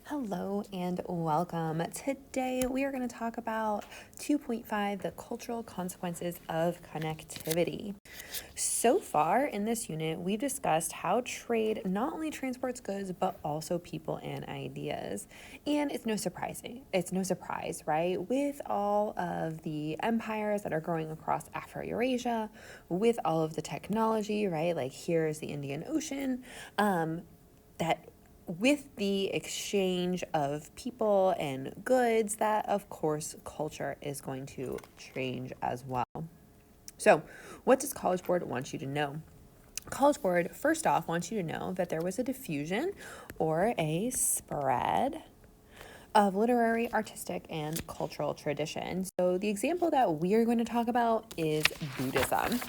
Hello and welcome. Today we are going to talk about 2.5, the cultural consequences of connectivity. So far in this unit, we've discussed how trade not only transports goods, but also people and ideas. And it's no surprise, right? With all of the empires that are growing across Afro-Eurasia, with all of the technology, right? Like here's the Indian Ocean, that with the exchange of people and goods, that of course culture is going to change as well. So, what does College Board want you to know? College Board, first off, wants you to know that there was a diffusion or a spread of literary, artistic, and cultural tradition. So, the example that we are going to talk about is Buddhism.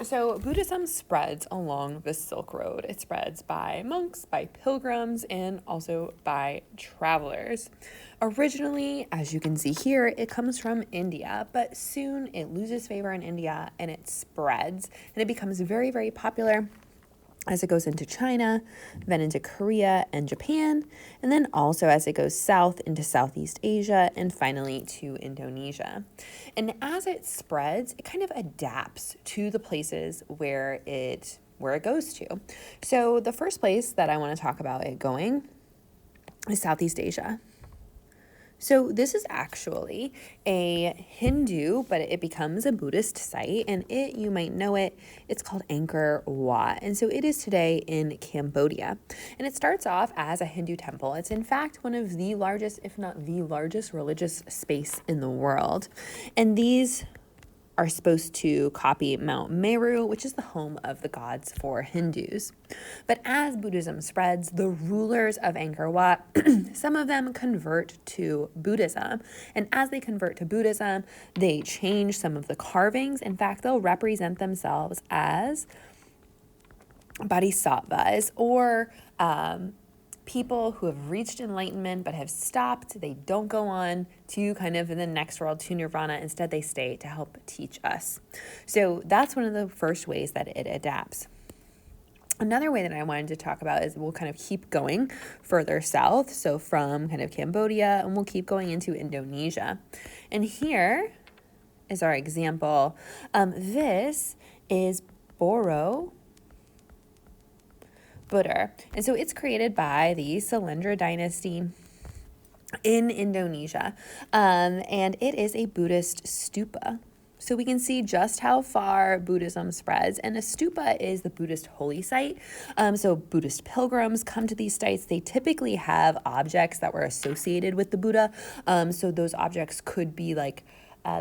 So Buddhism spreads along the Silk Road. It spreads by monks, by pilgrims, and also by travelers. Originally, as you can see here, it comes from India, but soon it loses favor in India and it spreads and it becomes very, very popular as it goes into China, then into Korea and Japan, and then also as it goes south into Southeast Asia, and finally to Indonesia. And as it spreads, it kind of adapts to the places where it goes to. So the first place that I want to talk about it going is Southeast Asia. So this is actually a Hindu, but it becomes a Buddhist site, and you might know it, it's called Angkor Wat. And so it is today in Cambodia. And it starts off as a Hindu temple. It's in fact one of the largest, if not the largest, religious space in the world. And these are supposed to copy Mount Meru, which is the home of the gods for Hindus. But as Buddhism spreads, the rulers of Angkor Wat, some of them convert to Buddhism. And as they convert to Buddhism, they change some of the carvings. In fact, they'll represent themselves as bodhisattvas or people who have reached enlightenment but have stopped. They don't go on to kind of in the next world to nirvana. Instead, they stay to help teach us. So that's one of the first ways that it adapts. Another way that I wanted to talk about is we'll kind of keep going further south. So from kind of Cambodia, and we'll keep going into Indonesia. And here is our example. This is Borobudur. And so it's created by the Selendra dynasty in Indonesia. And it is a Buddhist stupa. So we can see just how far Buddhism spreads. And a stupa is the Buddhist holy site. So Buddhist pilgrims come to these sites. They typically have objects that were associated with the Buddha. So those objects could be like,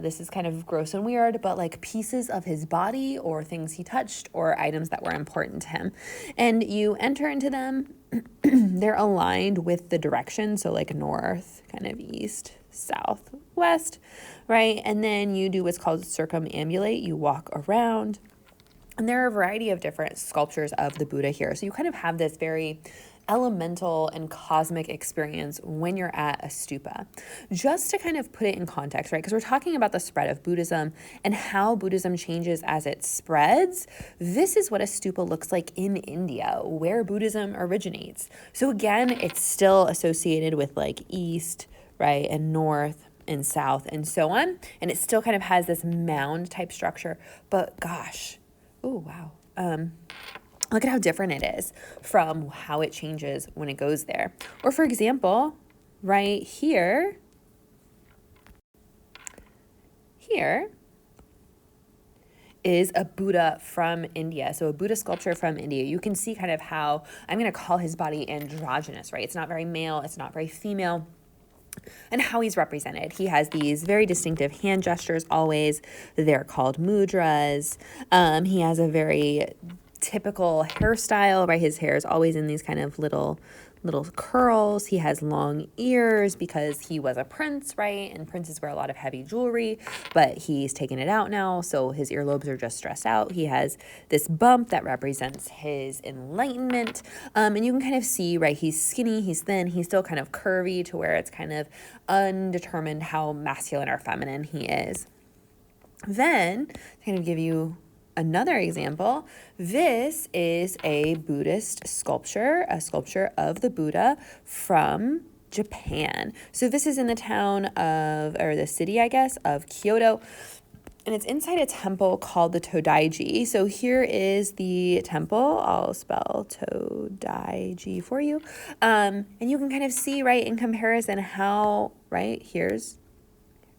this is kind of gross and weird, but like pieces of his body or things he touched or items that were important to him. And you enter into them. They're aligned with the direction. So like north, kind of east, south, west, right? And then you do what's called circumambulate. You walk around. And there are a variety of different sculptures of the Buddha here. So you kind of have this very elemental and cosmic experience when you're at a stupa. Just to kind of put it in context, right? Because we're talking about the spread of Buddhism and how Buddhism changes as it spreads. This is what a stupa looks like in India, where Buddhism originates. So again, it's still associated with like east, right, and north and south and so on. And it still kind of has this mound type structure. But gosh, oh, wow. Look at how different it is from how it changes when it goes there. Or for example, right here is a Buddha from India. So a Buddha sculpture from India. You can see kind of how, I'm going to call his body androgynous, right? It's not very male, it's not very female. And how he's represented. He has these very distinctive hand gestures always. They're called mudras. He has a very typical hairstyle, right? His hair is always in these kind of little curls. He has long ears because he was a prince, right? And princes wear a lot of heavy jewelry, but he's taken it out now, so his earlobes are just stressed out. He has this bump that represents his enlightenment. And you can kind of see, right, he's skinny, he's thin, he's still kind of curvy to where it's kind of undetermined how masculine or feminine he is. Then, to kind of give you Another example, this is a Buddhist sculpture, a sculpture of the Buddha from Japan. So this is in the town of, or the city, I guess, of Kyoto. And it's inside a temple called the Todaiji. So here is the temple. I'll spell Todaiji for you. And you can kind of see, right, in comparison how, right, here's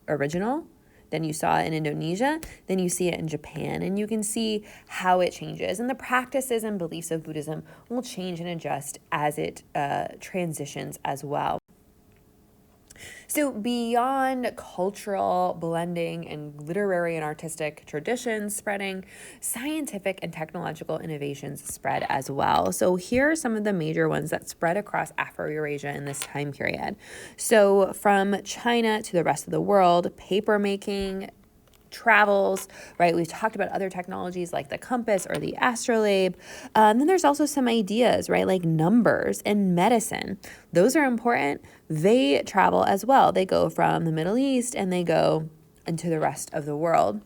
original. Then you saw it in Indonesia, then you see it in Japan, and you can see how it changes. And the practices and beliefs of Buddhism will change and adjust as it transitions as well. So beyond cultural blending and literary and artistic traditions spreading, scientific and technological innovations spread as well. So here are some of the major ones that spread across Afro-Eurasia in this time period. So from China to the rest of the world, paper making, travels, right? We've talked about other technologies like the compass or the astrolabe. Then there's also some ideas, right? Like numbers and medicine. Those are important. They travel as well. They go from the Middle East and they go into the rest of the world.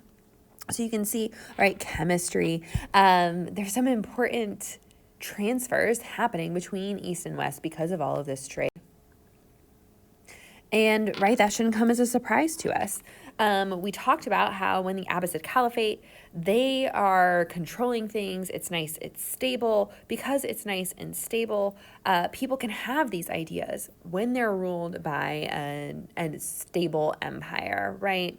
So you can see, right, chemistry. There's some important transfers happening between East and West because of all of this trade. And, right, that shouldn't come as a surprise to us. We talked about how when the Abbasid Caliphate, they are controlling things. It's nice, it's stable. Because it's nice and stable, people can have these ideas when they're ruled by a stable empire, right?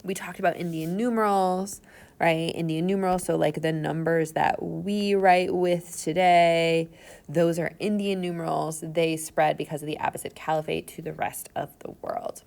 We talked about Indian numerals, right? Indian numerals, so like the numbers that we write with today, those are Indian numerals. They spread because of the Abbasid Caliphate to the rest of the world.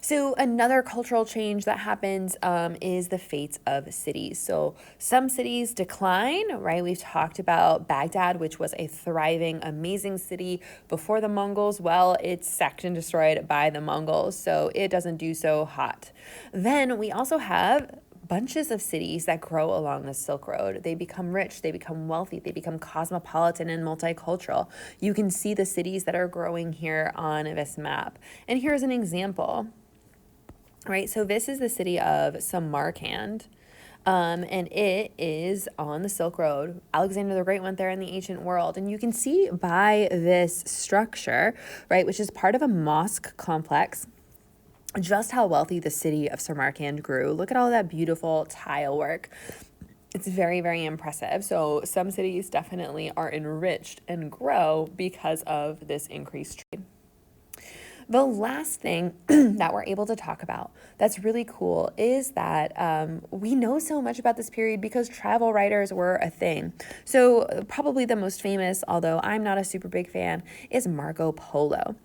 So another cultural change that happens is the fates of cities. So some cities decline, right? We've talked about Baghdad, which was a thriving, amazing city before the Mongols. Well, it's sacked and destroyed by the Mongols, so it doesn't do so hot. Then we also have bunches of cities that grow along the Silk Road. They become rich, they become wealthy, they become cosmopolitan and multicultural. You can see the cities that are growing here on this map. And here's an example. Right, so this is the city of Samarkand, and it is on the Silk Road. Alexander the Great went there in the ancient world, and you can see by this structure, right, which is part of a mosque complex, just how wealthy the city of Samarkand grew. Look at all that beautiful tile work. It's very, very impressive. So some cities definitely are enriched and grow because of this increased trade. The last thing that we're able to talk about that's really cool is that we know so much about this period because travel writers were a thing. So probably the most famous, although I'm not a super big fan, is Marco Polo.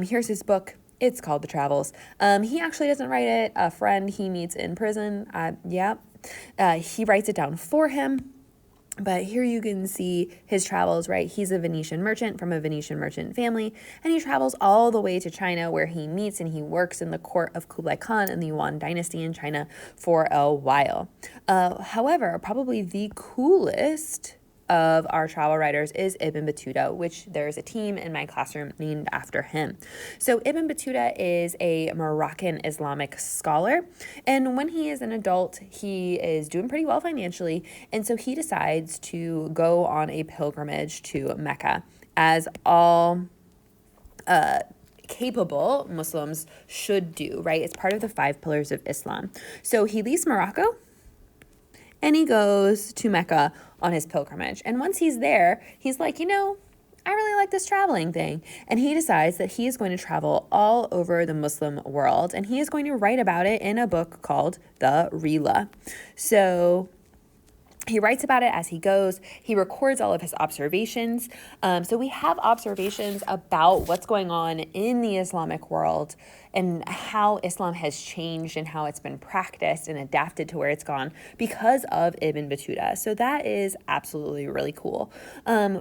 Here's his book. It's called The Travels. He actually doesn't write it. A friend he meets in prison, he writes it down for him. But here you can see his travels, right? He's a Venetian merchant from a Venetian merchant family, and he travels all the way to China where he meets and he works in the court of Kublai Khan in the Yuan dynasty in China for a while. However, probably the coolest of our travel writers is Ibn Battuta, which there's a team in my classroom named after him. So Ibn Battuta is a Moroccan Islamic scholar, and when he is an adult, he is doing pretty well financially, and so he decides to go on a pilgrimage to Mecca, as all capable Muslims should do, right? It's part of the 5 pillars of Islam. So he leaves Morocco, and he goes to Mecca on his pilgrimage. And once he's there, he's like, I really like this traveling thing. And he decides that he is going to travel all over the Muslim world. And he is going to write about it in a book called The Rihla. So he writes about it as he goes. He records all of his observations. So we have observations about what's going on in the Islamic world and how Islam has changed and how it's been practiced and adapted to where it's gone because of Ibn Battuta. So that is absolutely really cool.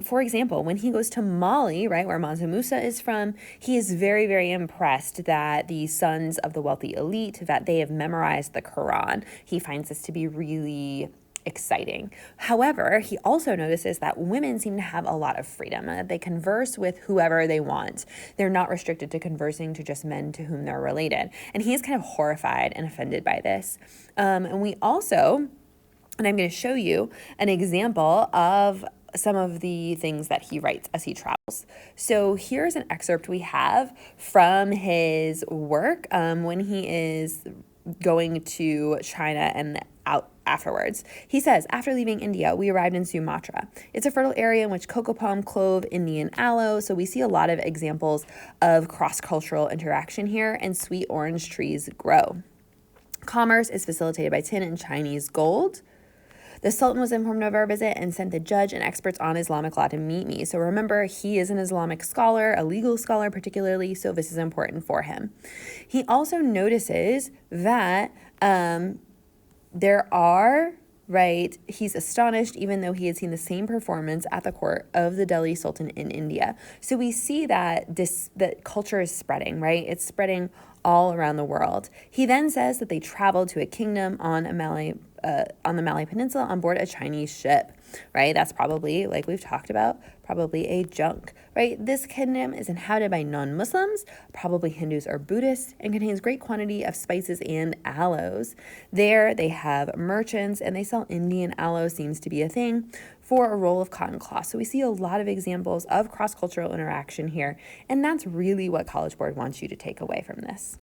For example, when he goes to Mali, right, where Mansa Musa is from, he is very, very impressed that the sons of the wealthy elite, that they have memorized the Quran. He finds this to be really exciting. However, he also notices that women seem to have a lot of freedom. They converse with whoever they want. They're not restricted to conversing to just men to whom they're related. And he is kind of horrified and offended by this. And we also, and I'm going to show you an example of some of the things that he writes as he travels. So here's an excerpt we have from his work when he is going to China and out afterwards. He says, after leaving India, we arrived in Sumatra. It's a fertile area in which cocoa palm, clove, Indian aloe. So we see a lot of examples of cross-cultural interaction here, and sweet orange trees grow. Commerce is facilitated by tin and Chinese gold. The Sultan was informed of our visit and sent the judge and experts on Islamic law to meet me. So remember, he is an Islamic scholar, a legal scholar particularly, so this is important for him. He also notices that he's astonished even though he had seen the same performance at the court of the Delhi Sultan in India. So we see that that culture is spreading, right? It's spreading all around the world. He then says that they traveled to a kingdom on the Malay Peninsula on board a Chinese ship, right? That's probably, like we've talked about, probably a junk, right? This kingdom is inhabited by non-Muslims, probably Hindus or Buddhists, and contains great quantity of spices and aloes. There they have merchants and they sell Indian aloe, seems to be a thing, for a roll of cotton cloth. So we see a lot of examples of cross-cultural interaction here, and that's really what College Board wants you to take away from this.